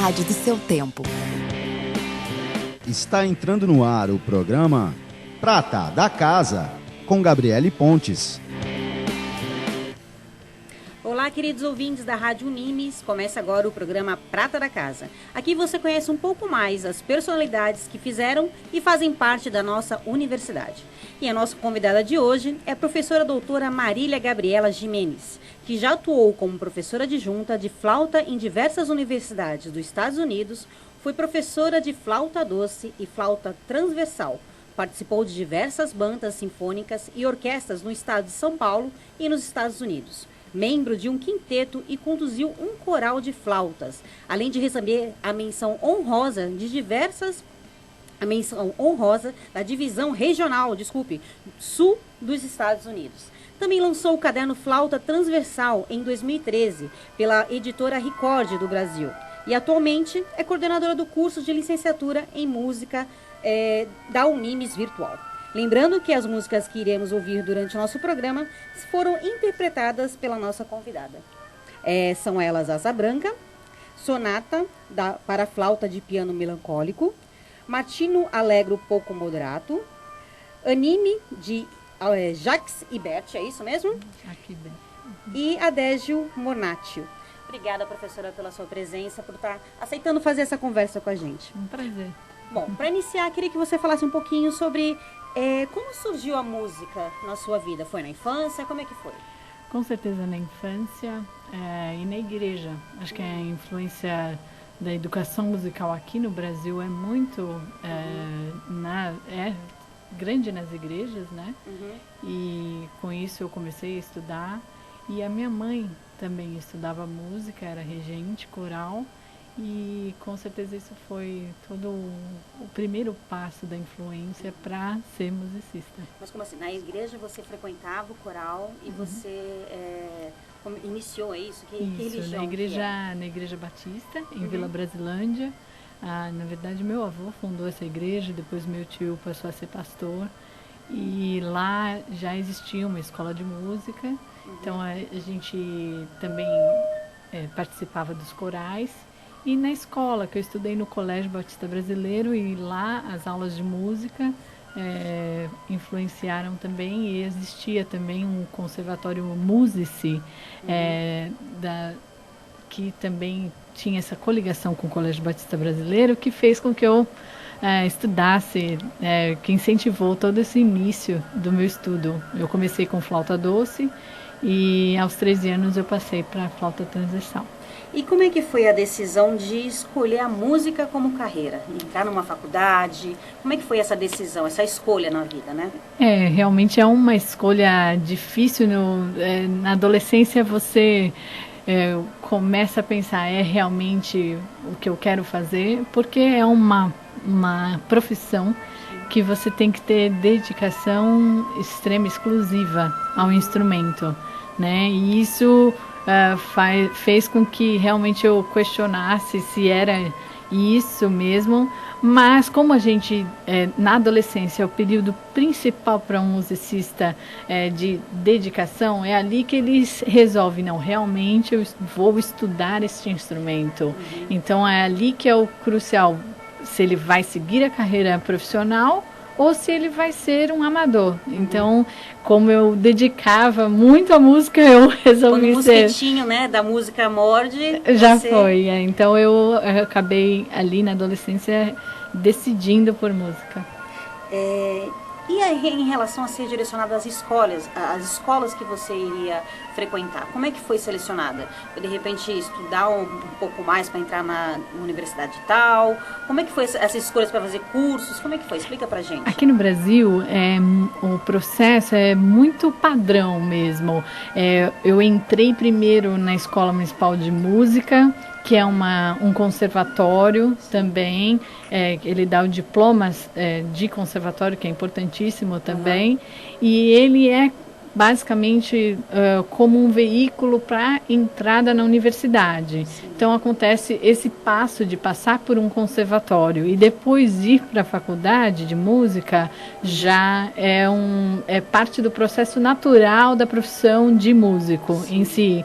Rádio do seu tempo. Está entrando no ar o programa Prata da Casa, com Gabriele Pontes. Olá, queridos ouvintes da Rádio Unimes. Começa agora o programa Prata da Casa. Aqui você conhece um pouco mais as personalidades que fizeram e fazem parte da nossa universidade. E a nossa convidada de hoje é a professora doutora Marília Gabriela Jimenez, que já atuou como professora adjunta de flauta em diversas universidades dos Estados Unidos, foi professora de flauta doce e flauta transversal, participou de diversas bandas sinfônicas e orquestras no estado de São Paulo e nos Estados Unidos, membro de um quinteto e conduziu um coral de flautas, além de receber a menção honrosa da divisão regional, sul dos Estados Unidos. Também lançou o caderno Flauta Transversal em 2013 pela editora Record do Brasil. E atualmente é coordenadora do curso de licenciatura em música da Unimes Virtual. Lembrando que as músicas que iremos ouvir durante o nosso programa foram interpretadas pela nossa convidada. São elas Asa Branca, Sonata para flauta de piano melancólico, Martino Allegro Poco Moderato, Anime de Jacques Ibert, é isso mesmo? Jacques Ibert. E Adagio Monacchio. Obrigada, professora, pela sua presença, por estar aceitando fazer essa conversa com a gente. Um prazer. Bom, para iniciar, queria que você falasse um pouquinho sobre como surgiu a música na sua vida. Foi na infância? Como é que foi? Com certeza na infância e na igreja. Acho que a influência da educação musical aqui no Brasil é muito grande nas igrejas, né? Uhum. E com isso eu comecei a estudar. E a minha mãe também estudava música, era regente coral. E com certeza isso foi todo o primeiro passo da influência para ser musicista. Mas como assim? Na igreja você frequentava o coral e você iniciou isso? Que religião? Na igreja Batista, em Vila Brasilândia. Na verdade, meu avô fundou essa igreja, depois meu tio passou a ser pastor. E lá já existia uma escola de música, então a gente também participava dos corais. E na escola, que eu estudei no Colégio Batista Brasileiro, e lá as aulas de música influenciaram também, e existia também um conservatório Musici, que também tinha essa coligação com o Colégio Batista Brasileiro, que fez com que eu estudasse, que incentivou todo esse início do meu estudo. Eu comecei com flauta doce e aos 13 anos eu passei para a flauta transversal. E como é que foi a decisão de escolher a música como carreira? Entrar numa faculdade? Como é que foi essa decisão, essa escolha na vida, né? Realmente é uma escolha difícil. Na adolescência você começa a pensar, realmente o que eu quero fazer? Porque é uma profissão que você tem que ter dedicação extrema, exclusiva ao instrumento, né? E isso fez com que realmente eu questionasse se era isso mesmo, mas como a gente, na adolescência, é o período principal para um musicista de dedicação, é ali que eles resolvem, não, realmente eu vou estudar este instrumento. Então é ali que é o crucial, se ele vai seguir a carreira profissional ou se ele vai ser um amador. Então, como eu dedicava muito à música, eu resolvi Quando o mosquitinho, né, da música morde... Já foi, então eu acabei ali na adolescência decidindo por música. E aí, em relação a ser direcionada às escolas que você iria frequentar, como é que foi selecionada? De repente estudar um pouco mais para entrar na universidade e tal? Como é que foi essas escolhas para fazer cursos? Como é que foi? Explica pra gente. Aqui no Brasil, o processo é muito padrão mesmo. Eu entrei primeiro na Escola Municipal de Música, que é um conservatório também, ele dá o diploma de conservatório, que é importantíssimo também, e ele é basicamente como um veículo para entrada na universidade. Então acontece esse passo de passar por um conservatório e depois ir para a faculdade de música, já é parte do processo natural da profissão de músico em si.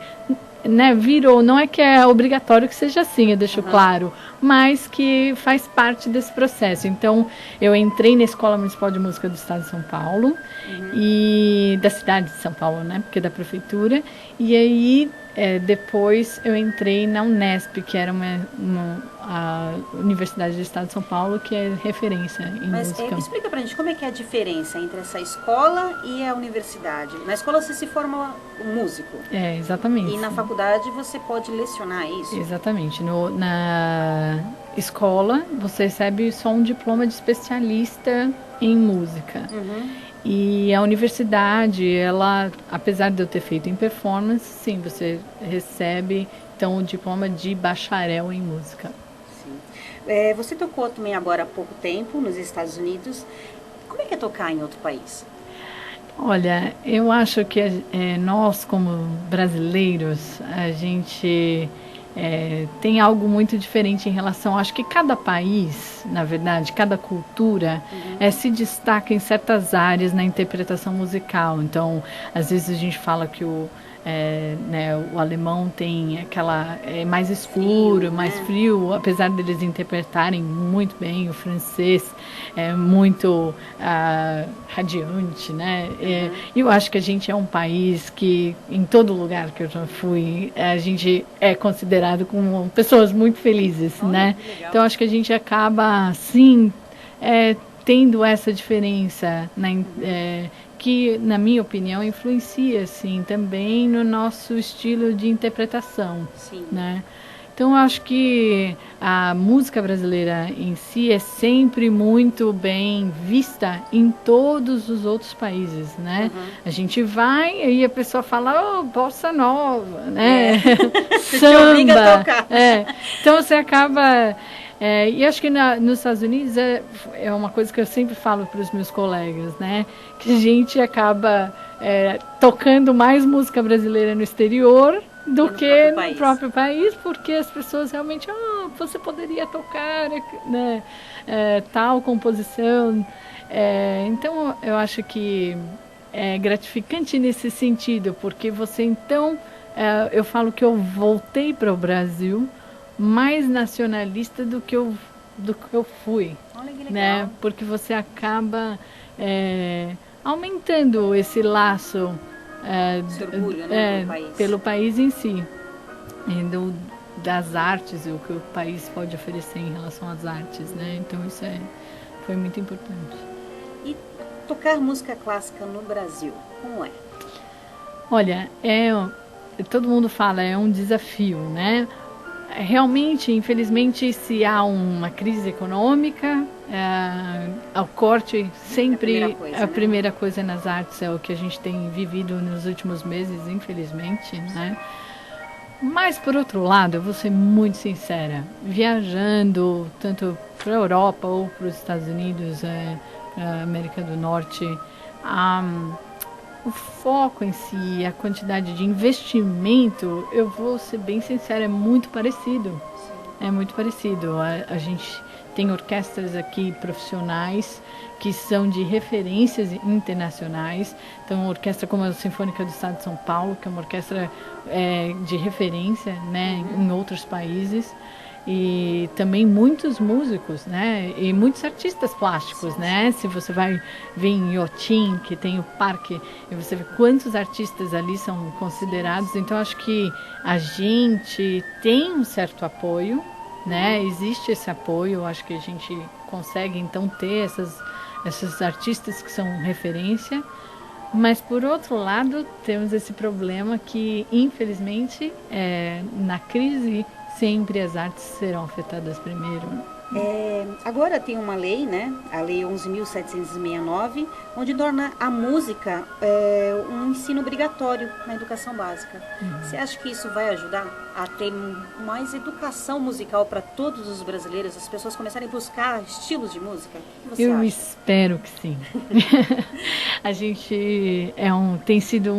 né, virou, não é que é obrigatório que seja assim, eu deixo claro, mas que faz parte desse processo. Então, eu entrei na Escola Municipal de Música do Estado de São Paulo, e da cidade de São Paulo, né, porque é da prefeitura, e aí depois eu entrei na Unesp, que era a Universidade do Estado de São Paulo, que é referência em música. Mas explica pra gente como é que é a diferença entre essa escola e a universidade. Na escola você se forma um músico. Exatamente. E na faculdade você pode lecionar isso? Exatamente. Na escola você recebe só um diploma de especialista em música. E a universidade, ela, apesar de eu ter feito em performance, sim, você recebe então o diploma de bacharel em música. Sim. Você tocou também agora há pouco tempo nos Estados Unidos. Como é que é tocar em outro país? Olha, eu acho que nós como brasileiros, a gente tem algo muito diferente em relação, acho que cada país, na verdade, cada cultura se destaca em certas áreas na interpretação musical. Então, às vezes a gente fala que o alemão tem aquela mais escuro, frio, mais frio, apesar deles interpretarem muito bem. O francês é muito radiante, né? Eu acho que a gente é um país que, em todo lugar que eu já fui, a gente é considerado como pessoas muito felizes, né? Então, acho que a gente acaba, sim, tendo essa diferença, que, na minha opinião, influencia, assim, também no nosso estilo de interpretação. Sim. Né? Então, eu acho que a música brasileira em si é sempre muito bem vista em todos os outros países, né? A gente vai e a pessoa fala, bossa nova, né? Samba. Te obriga a tocar. Então, você acaba... e acho que nos Estados Unidos é uma coisa que eu sempre falo para os meus colegas, né? Que a gente acaba tocando mais música brasileira no exterior do que no próprio país, porque as pessoas realmente, você poderia tocar, né, tal composição. Então, eu acho que é gratificante nesse sentido, porque você, então, eu falo que eu voltei para o Brasil mais nacionalista do que eu fui. Olha que legal. Né? Porque você acaba aumentando esse laço orgulho, né, pelo país em si, das artes, o que o país pode oferecer em relação às artes, né? Então isso foi muito importante. E tocar música clássica no Brasil, como é? Olha, todo mundo fala, é um desafio, né? Realmente, infelizmente, se há uma crise econômica, o corte sempre a primeira coisa nas artes, é o que a gente tem vivido nos últimos meses, infelizmente, né? Mas, por outro lado, eu vou ser muito sincera, viajando tanto para a Europa ou para os Estados Unidos, para a América do Norte, o foco em si, a quantidade de investimento, eu vou ser bem sincera, é muito parecido. É muito parecido. A gente tem orquestras aqui profissionais que são de referências internacionais. Então, uma orquestra como a Sinfônica do Estado de São Paulo, que é uma orquestra de referência, né, em outros países. E também muitos músicos, né? E muitos artistas plásticos, né? Se você vai ver em Iotim, que tem o parque, e você vê quantos artistas ali são considerados. Então, acho que a gente tem um certo apoio, né? Existe esse apoio, acho que a gente consegue, então, ter esses artistas que são referência. Mas, por outro lado, temos esse problema que, infelizmente, na crise, sempre as artes serão afetadas primeiro. Agora tem uma lei, né? A Lei 11.769, onde torna a música um ensino obrigatório na educação básica. Você acha que isso vai ajudar a ter mais educação musical para todos os brasileiros, as pessoas começarem a buscar estilos de música? O que você acha? Espero que sim. A gente tem sido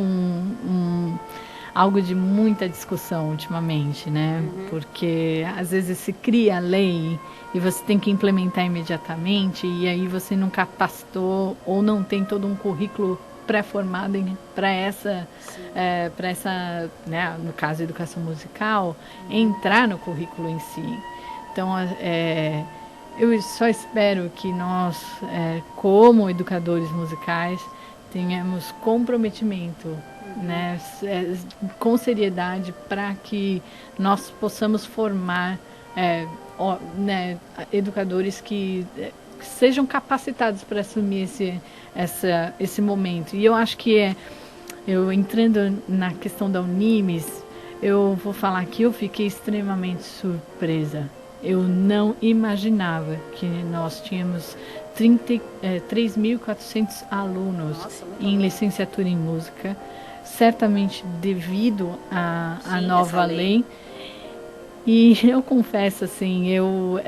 algo de muita discussão ultimamente, né? Porque às vezes se cria a lei e você tem que implementar imediatamente, e aí você não capacitou ou não tem todo um currículo pré-formada para essa, né, no caso, educação musical, entrar no currículo em si. Então, eu só espero que nós, como educadores musicais, tenhamos comprometimento, né, com seriedade, para que nós possamos formar né, educadores que sejam capacitados para assumir esse momento. E eu acho que eu entrando na questão da Unimes, eu vou falar que eu fiquei extremamente surpresa. Eu não imaginava que nós tínhamos 3.400 alunos em licenciatura em música, certamente devido à nova lei. E eu confesso, assim, eu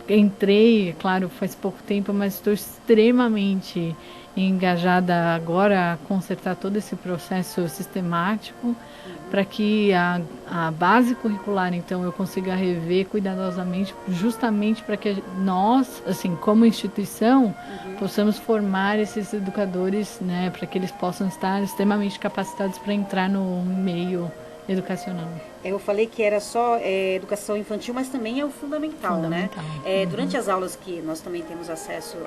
entrei, claro, faz pouco tempo, mas estou extremamente engajada agora a consertar todo esse processo sistemático para que a base curricular, então, eu consiga rever cuidadosamente, justamente para que nós, assim, como instituição, possamos formar esses educadores, né, para que eles possam estar extremamente capacitados para entrar no meio educacional. Eu falei que era só educação infantil, mas também é o fundamental, né? Durante as aulas que nós também temos acesso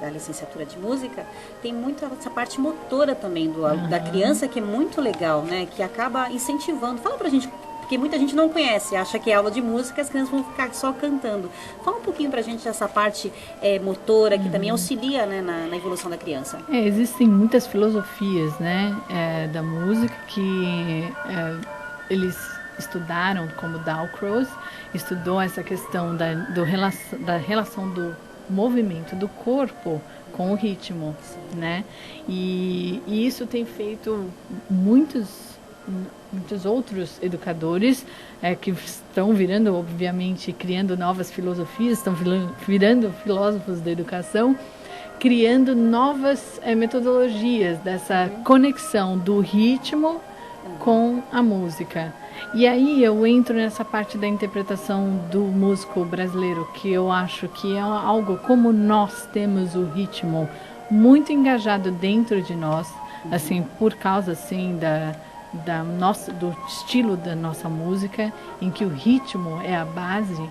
da licenciatura de música, tem muito essa parte motora também da criança, que é muito legal, né? Que acaba incentivando. Fala pra gente, porque muita gente não conhece, acha que é aula de música, as crianças vão ficar só cantando. Fala um pouquinho pra gente dessa parte motora, que também auxilia, né, na evolução da criança. Existem muitas filosofias, né, da música que eles estudaram, como Dalcroze estudou essa questão da relação do movimento do corpo com o ritmo, né? E isso tem feito muitos outros educadores que estão virando, obviamente, criando novas filosofias, estão virando filósofos da educação, criando novas metodologias dessa conexão do ritmo com a música. E aí eu entro nessa parte da interpretação do músico brasileiro, que eu acho que é algo, como nós temos o ritmo muito engajado dentro de nós, assim, por causa, assim, do estilo da nossa música, em que o ritmo é a base,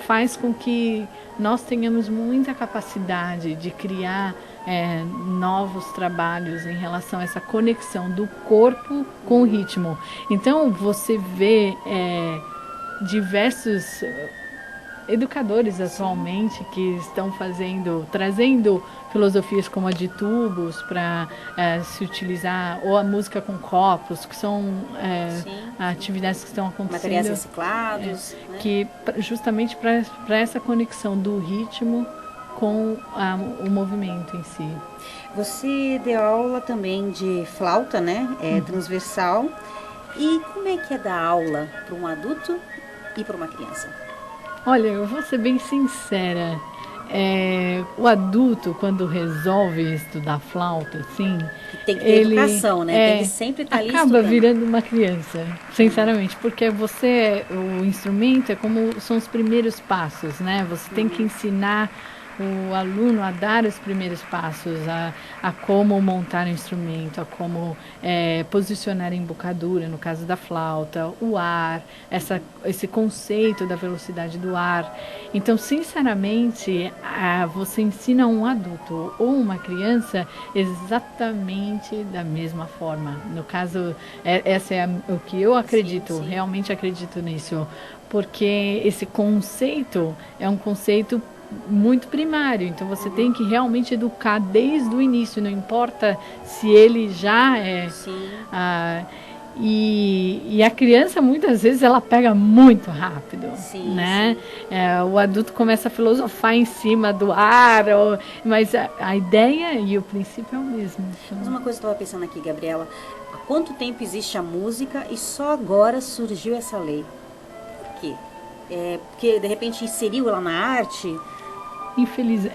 faz com que nós tenhamos muita capacidade de criar novos trabalhos em relação a essa conexão do corpo com o ritmo. Então você vê diversos educadores atualmente que estão trazendo filosofias como a de tubos para se utilizar, ou a música com copos, que são atividades que estão acontecendo. Materiais reciclados. Né? Que justamente para essa conexão do ritmo com o movimento em si. Você deu aula também de flauta, né? Transversal. E como é que é dar aula para um adulto e para uma criança? Olha, eu vou ser bem sincera. O adulto, quando resolve estudar flauta, assim, tem que ter educação, né? Tem que sempre estar ali estudando. Acaba virando uma criança, sinceramente, porque o instrumento são os primeiros passos, né? Você tem que ensinar o aluno a dar os primeiros passos, a como montar o instrumento, a como posicionar a embocadura, no caso da flauta, o ar, esse conceito da velocidade do ar. Então, sinceramente, você ensina um adulto ou uma criança exatamente da mesma forma. No caso, essa é o que eu acredito, sim. Realmente acredito nisso, porque esse conceito é um conceito muito primário, então você tem que realmente educar desde o início, não importa se ele já e a criança muitas vezes ela pega muito rápido, né? O adulto começa a filosofar em cima do ar, mas a ideia e o princípio é o mesmo. Mas uma coisa que eu estava pensando aqui, Gabriela, há quanto tempo existe a música e só agora surgiu essa lei? Por quê? Porque de repente inseriu ela na arte? Infeliz,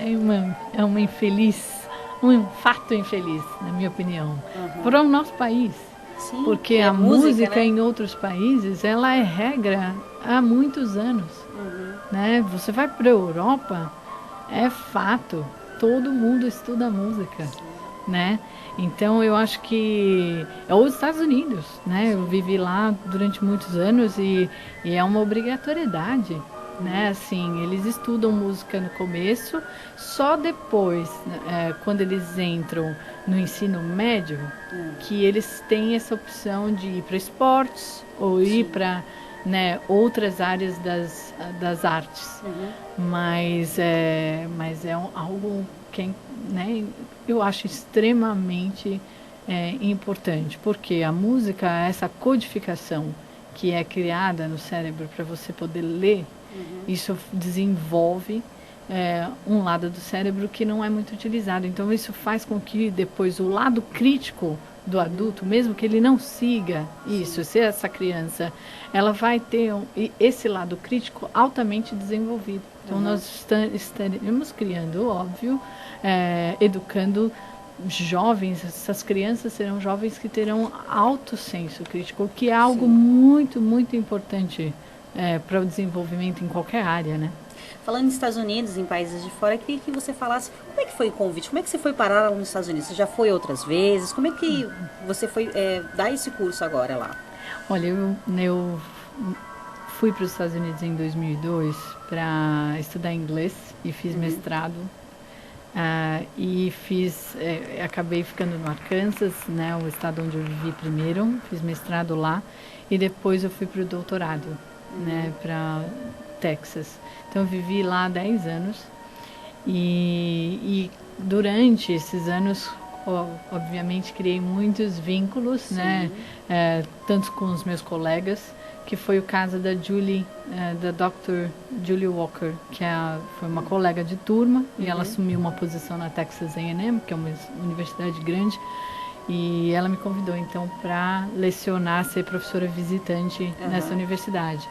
um fato infeliz, na minha opinião, para o nosso país. Sim, porque a música, né? Em outros países, ela é regra há muitos anos. Né? Você vai para a Europa, é fato, todo mundo estuda música. né? Então eu acho que é os Estados Unidos, né? Eu vivi lá durante muitos anos e é uma obrigatoriedade, né? Assim, eles estudam música no começo, só depois, quando eles entram no ensino médio, que eles têm essa opção de ir para esportes ou ir para, né, outras áreas das artes. Mas é algo que, né, eu acho extremamente importante, porque a música, essa codificação que é criada no cérebro para você poder ler, isso desenvolve um lado do cérebro que não é muito utilizado. Então isso faz com que depois o lado crítico do adulto, mesmo que ele não siga isso, se essa criança, ela vai ter esse lado crítico altamente desenvolvido. Então nós estaremos criando, óbvio, educando jovens, essas crianças serão jovens que terão alto senso crítico, que é algo muito, muito importante para o desenvolvimento em qualquer área, né? Falando nos Estados Unidos, em países de fora, eu queria que você falasse como é que foi o convite, como é que você foi parar lá nos Estados Unidos? Você já foi outras vezes? Como é que você foi dar esse curso agora lá? Olha, eu fui para os Estados Unidos em 2002 para estudar inglês e fiz mestrado. E acabei ficando no Arkansas, né, o estado onde eu vivi primeiro, fiz mestrado lá e depois eu fui para o doutorado, né, para Texas. Então eu vivi lá 10 anos e durante esses anos, obviamente, criei muitos vínculos, né, tanto com os meus colegas, que foi o caso da da Dr. Julie Walker, que foi uma colega de turma, e ela assumiu uma posição na Texas A&M, que é uma universidade grande, e ela me convidou então para lecionar, ser professora visitante nessa universidade.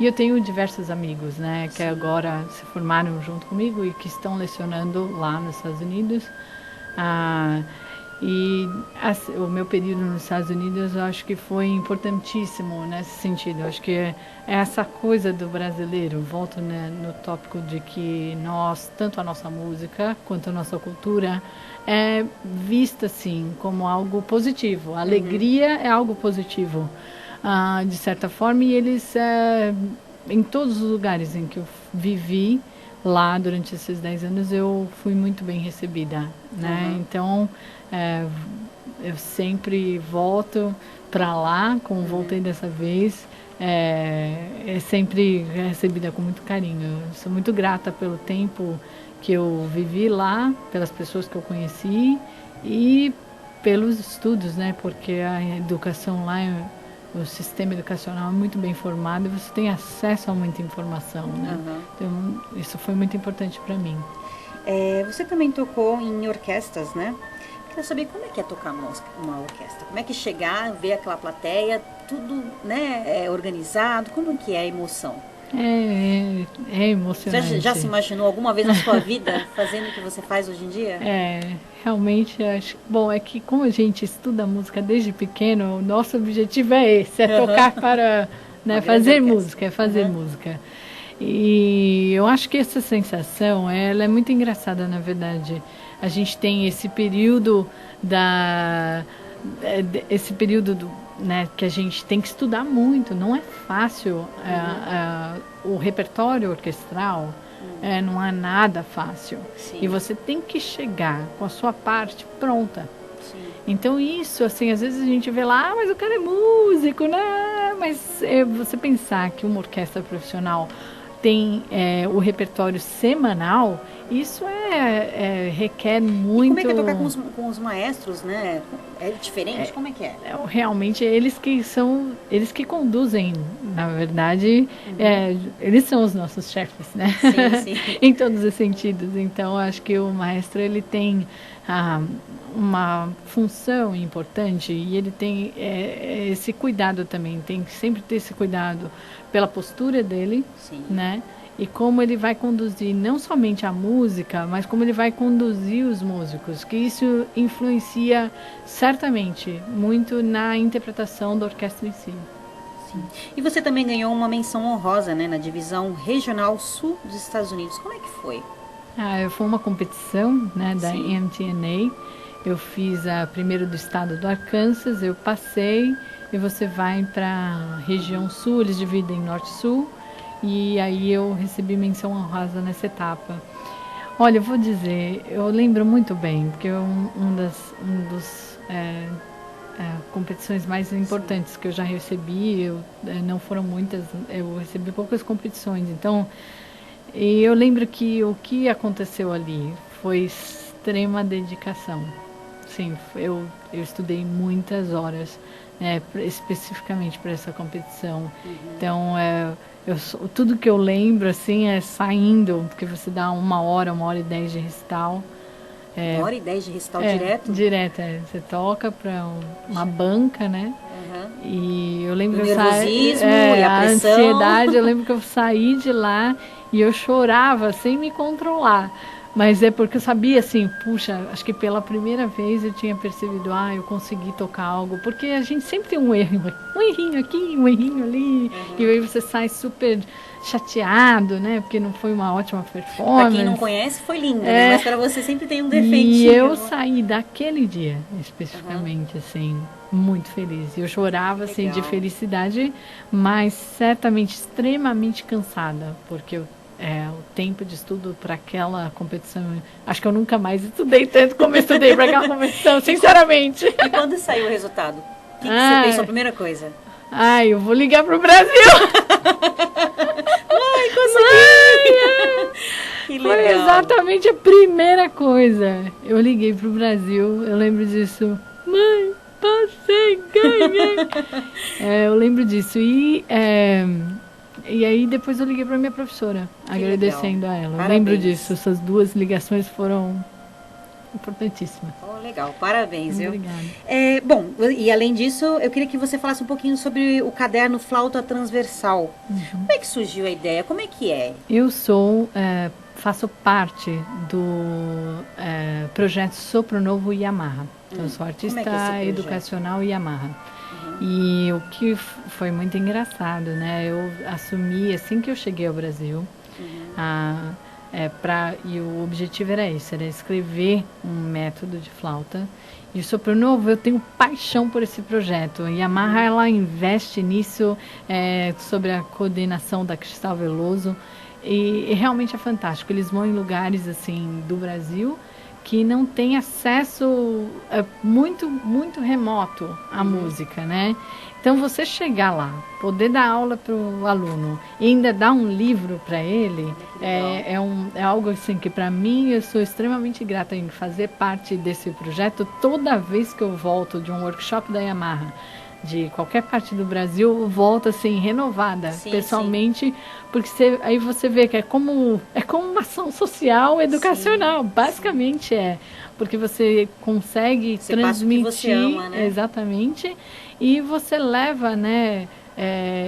E eu tenho diversos amigos, né, que agora se formaram junto comigo e que estão lecionando lá nos Estados Unidos. O meu período nos Estados Unidos eu acho que foi importantíssimo nesse sentido. Eu acho que é essa coisa do brasileiro, volto, né, no tópico de que tanto a nossa música quanto a nossa cultura é vista assim como algo positivo. A alegria é algo positivo, de certa forma, e eles, em todos os lugares em que eu vivi lá durante esses 10 anos, eu fui muito bem recebida, né? Então, eu sempre volto para lá, como voltei dessa vez, é sempre recebida com muito carinho. Eu sou muito grata pelo tempo que eu vivi lá, pelas pessoas que eu conheci e pelos estudos, né? Porque a educação lá, o sistema educacional é muito bem formado e você tem acesso a muita informação, né? Então, isso foi muito importante para mim. Você também tocou em orquestras, né? Quero saber como é que é tocar uma orquestra. Como é que chegar, ver aquela plateia, tudo, né, organizado, como que é a emoção? É emocionante. Você já se imaginou alguma vez na sua vida fazendo o que você faz hoje em dia? Realmente acho. Bom, é que como a gente estuda música desde pequeno, o nosso objetivo é esse, tocar para, né, fazer música, música. E eu acho que essa sensação, ela é muito engraçada, na verdade. A gente tem esse período né, que a gente tem que estudar muito, não é fácil. O repertório orquestral não é nada fácil. E você tem que chegar com a sua parte pronta. Então isso, assim, às vezes a gente vê lá, mas o cara é músico, né? Mas você pensar que uma orquestra profissional tem o repertório semanal, isso requer muito... E como é que é tocar com os maestros, né? É diferente? Como é que é? Realmente, eles que conduzem, na verdade, eles são os nossos chefes, né? Sim. Em todos os sentidos. Então, acho que o maestro, ele tem uma função importante e ele tem esse cuidado também, tem que sempre ter esse cuidado pela postura dele, né? E como ele vai conduzir não somente a música, mas como ele vai conduzir os músicos, que isso influencia certamente muito na interpretação da orquestra em si. Sim. E você também ganhou uma menção honrosa, né, na divisão regional sul dos Estados Unidos. Como é que foi? Foi uma competição, né, da MTNA, Eu fiz a primeiro do estado do Arkansas, eu passei e você vai para a região sul, eles dividem norte e sul, e aí eu recebi menção honrosa nessa etapa. Olha, eu vou dizer, eu lembro muito bem, porque dos competições mais importantes que eu já recebi, não foram muitas, eu recebi poucas competições, então e eu lembro que o que aconteceu ali foi extrema dedicação. Sim, eu estudei muitas horas, especificamente para essa competição. Então, tudo que eu lembro assim é saindo, porque você dá 1 hora e 10 de recital. 1 hora e 10 de recital direto? Direto, você toca para uma banca, né? E eu lembro o que eu nervosismo e a pressão. ansiedade, eu lembro que eu saí de lá e eu chorava sem me controlar. Mas é porque eu sabia assim, puxa, acho que pela primeira vez eu tinha percebido, eu consegui tocar algo. Porque a gente sempre tem um errinho aqui, um errinho ali. E aí você sai super chateado, né? Porque não foi uma ótima performance. Pra quem não conhece, foi lindo, né? Mas pra você sempre tem um defeitinho. E eu saí daquele dia, especificamente, assim, muito feliz. Eu chorava, assim, de felicidade, mas certamente extremamente cansada, porque o tempo de estudo para aquela competição, acho que eu nunca mais estudei tanto como eu estudei para aquela competição, sinceramente. E quando saiu o resultado? O que você pensou a primeira coisa? Eu vou ligar pro Brasil! Consegui! Que legal! Foi exatamente a primeira coisa. Eu liguei pro Brasil, eu lembro disso. Mãe, passei, ganhei! Eu lembro disso. E aí depois eu liguei para minha professora, agradecendo a ela. Eu lembro disso, essas 2 ligações foram importantíssimas. Legal, parabéns, viu? Obrigada. Bom, e além disso, eu queria que você falasse um pouquinho sobre o caderno Flauta Transversal. Como é que surgiu a ideia? Como é que é? Eu faço parte do projeto Sopro Novo Yamaha. Então, eu sou artista educacional Yamaha. E o que foi muito engraçado, né? Eu assumi assim que eu cheguei ao Brasil, e o objetivo era esse, era escrever um método de flauta. E o Sopro Novo, eu tenho paixão por esse projeto. A Yamaha, ela investe nisso, sobre a coordenação da Cristal Veloso, e realmente é fantástico. Eles vão em lugares assim do Brasil que não tem acesso muito, muito remoto à música, né? Então, você chegar lá, poder dar aula para o aluno e ainda dar um livro para ele, é algo assim que, para mim, eu sou extremamente grata em fazer parte desse projeto. Toda vez que eu volto de um workshop da Yamaha, de qualquer parte do Brasil, eu volto assim, renovada, pessoalmente, porque aí você vê que é como uma ação social, educacional, basicamente porque você consegue transmitir, você ama, né? Exatamente, e você leva, né,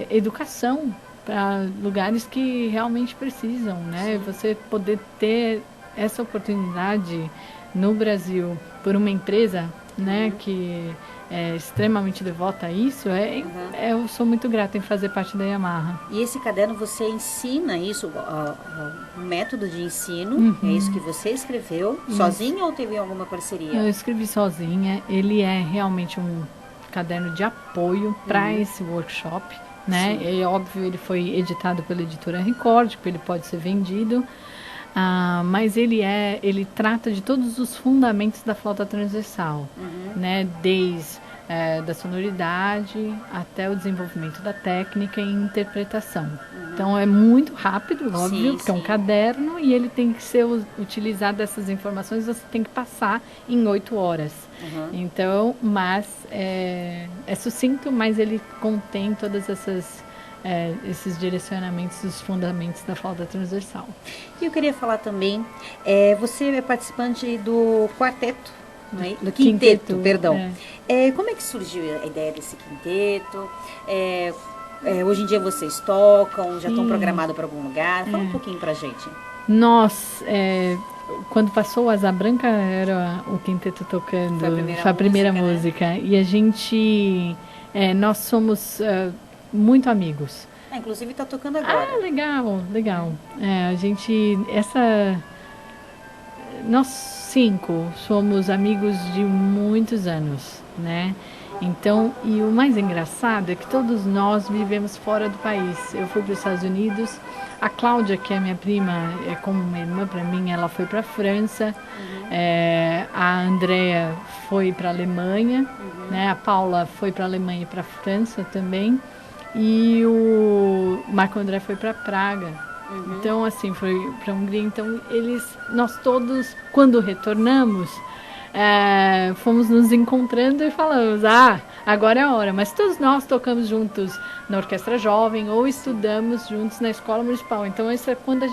educação para lugares que realmente precisam, né? Você poder ter essa oportunidade no Brasil por uma empresa, né, que é extremamente devota a isso, eu sou muito grata em fazer parte da Yamaha. E esse caderno, você ensina isso, um método de ensino, é isso que você escreveu sozinha ou teve alguma parceria? Eu escrevi sozinha, ele é realmente um caderno de apoio para esse workshop, né? É óbvio, ele foi editado pela editora Record, porque ele pode ser vendido. Mas ele trata de todos os fundamentos da flauta transversal, né? Desde da sonoridade até o desenvolvimento da técnica e interpretação. Então é muito rápido, óbvio, porque é um caderno e ele tem que ser utilizado, essas informações você tem que passar em 8 horas. Então, mas é sucinto, mas ele contém todas esses direcionamentos, os fundamentos da flauta transversal. E eu queria falar também, você é participante do quarteto, do quinteto, perdão. Como é que surgiu a ideia desse quinteto? Hoje em dia vocês tocam, já estão programados para algum lugar? Fala um pouquinho pra gente. Nós, quando passou o Asa Branca, era o quinteto tocando, foi a primeira música. Né? E a gente, nós somos muito amigos. Inclusive está tocando agora. Legal. A gente, nós 5 somos amigos de muitos anos, né? Então, e o mais engraçado é que todos nós vivemos fora do país. Eu fui para os Estados Unidos, a Cláudia, que é minha prima, é como uma irmã para mim, ela foi para a França, a Andrea foi para a Alemanha, né? A Paula foi para a Alemanha e para a França também, e o Marco André foi para Praga. Então, assim, foi para a Hungria. Então, nós todos, quando retornamos, fomos nos encontrando e falamos, agora é a hora. Mas todos nós tocamos juntos na Orquestra Jovem ou estudamos juntos na Escola Municipal. Então, isso é quando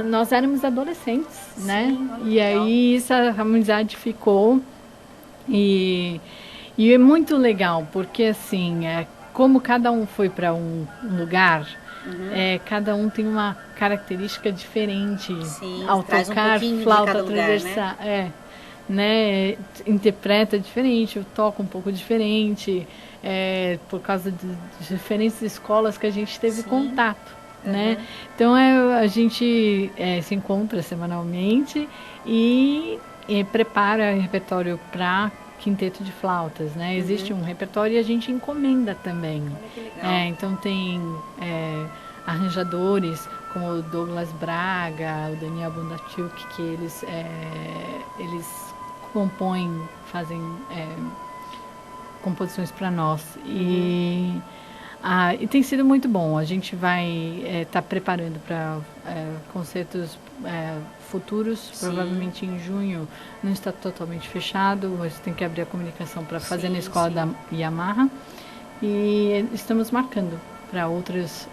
nós éramos adolescentes, né? E aí, essa amizade ficou. E é muito legal, porque, assim, como cada um foi para um lugar... cada um tem uma característica diferente. Sim, ao tocar flauta transversal, né? Interpreta diferente, toca um pouco diferente, por causa de diferentes escolas que a gente teve contato, né? Então a gente se encontra semanalmente e prepara repertório para quinteto de flautas, né? Existe um repertório e a gente encomenda também. Então tem arranjadores como o Douglas Braga, o Daniel Bondaciuk, que eles compõem, fazem composições para nós. E tem sido muito bom. A gente vai estar preparando para concertos futuros, provavelmente em junho. Não está totalmente fechado, mas tem que abrir a comunicação para fazer na escola da Yamaha. E estamos marcando para outros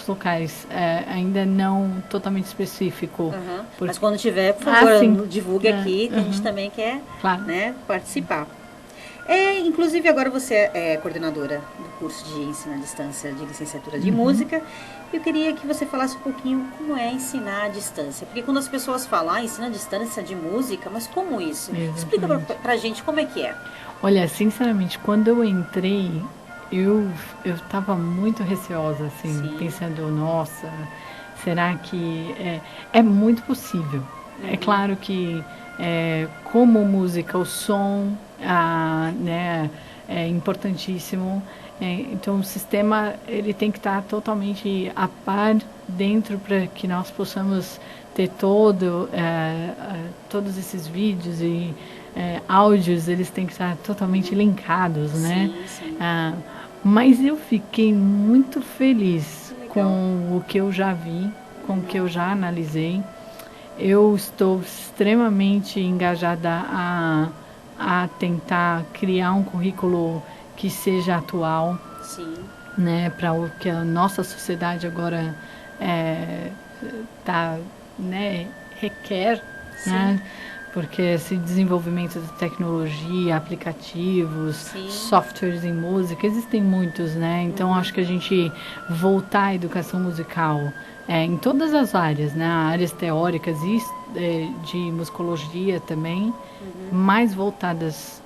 locais, ainda não totalmente específico. Mas quando tiver, por favor, divulgue aqui, que a gente também quer participar. Inclusive, agora você é coordenadora do curso de ensino à distância de licenciatura de música. Eu queria que você falasse um pouquinho como é ensinar à distância. Porque quando as pessoas falam, ensino à distância de música, mas como isso? Exatamente. Explica pra gente como é que é. Olha, sinceramente, quando eu entrei, eu estava muito receosa, assim, pensando, nossa, será que é muito possível? É claro que, como música, o som né, é importantíssimo. Então, o sistema ele tem que estar totalmente a par dentro para que nós possamos ter todos esses vídeos e áudios, eles têm que estar totalmente linkados, né? Sim. Mas eu fiquei muito feliz com o que eu já vi, com o que eu já analisei. Eu estou extremamente engajada a tentar criar um currículo que seja atual, né, para o que a nossa sociedade agora requer, né? Porque esse desenvolvimento de tecnologia, aplicativos, softwares em música, existem muitos, né? Então, acho que a gente voltar à educação musical em todas as áreas, né? Áreas teóricas e de musicologia também, mais voltadas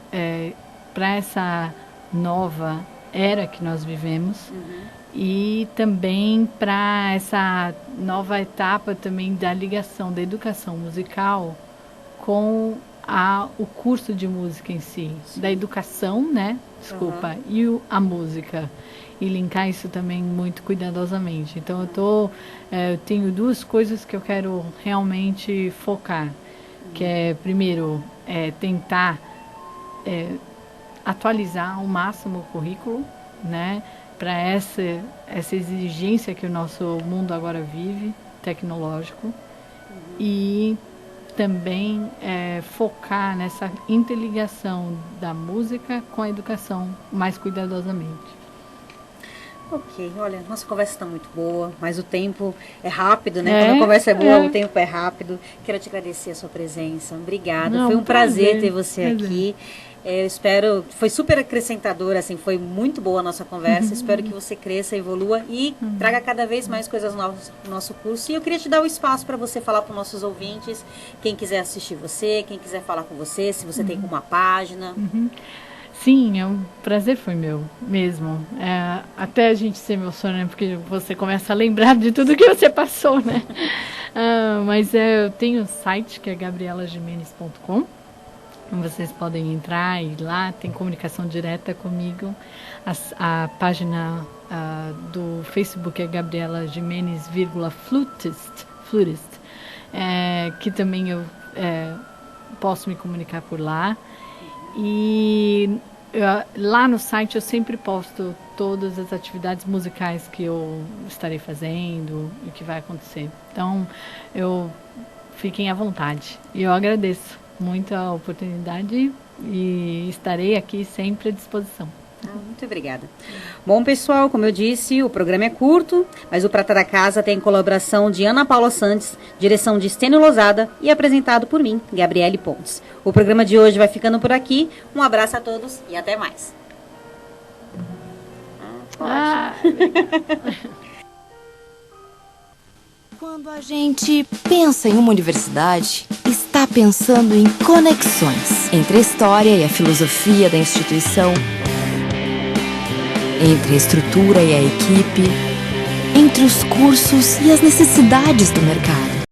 para essa nova era que nós vivemos e também para essa nova etapa também da ligação da educação musical com o curso de música em si, da educação, né? E a música. E linkar isso também muito cuidadosamente. Então, eu tenho 2 coisas que eu quero realmente focar. Que é, primeiro, tentar atualizar ao máximo o currículo, né? Para essa exigência que o nosso mundo agora vive, tecnológico. E também focar nessa interligação da música com a educação mais cuidadosamente. Ok, olha, nossa conversa está muito boa, mas o tempo é rápido, né? Quando a conversa é boa, o tempo é rápido. Quero te agradecer a sua presença. Obrigada. Foi um prazer ter você aqui. Eu espero, foi super acrescentador, assim, foi muito boa a nossa conversa. Espero que você cresça, evolua e traga cada vez mais coisas novas no nosso curso. E eu queria te dar o espaço para você falar para os nossos ouvintes, quem quiser assistir você, quem quiser falar com você, se você tem uma página. Sim, um prazer foi meu mesmo. Até a gente se emociona, né? Porque você começa a lembrar de tudo que você passou, né? Mas eu tenho um site que é gabrielagimenez.com. Vocês podem entrar e lá tem comunicação direta comigo. A página do Facebook é Gabriela Gimenez, flutist, que também eu posso me comunicar por lá. E lá no site eu sempre posto todas as atividades musicais que eu estarei fazendo e que vai acontecer. Então, fiquem à vontade. E eu agradeço muito a oportunidade e estarei aqui sempre à disposição. Muito obrigada. Bom, pessoal, como eu disse, o programa é curto, mas o Prata da Casa tem colaboração de Ana Paula Santos, direção de Estênio Lozada e apresentado por mim, Gabriele Pontes. O programa de hoje vai ficando por aqui. Um abraço a todos e até mais. Quando a gente pensa em uma universidade, está pensando em conexões entre a história e a filosofia da instituição, entre a estrutura e a equipe, entre os cursos e as necessidades do mercado.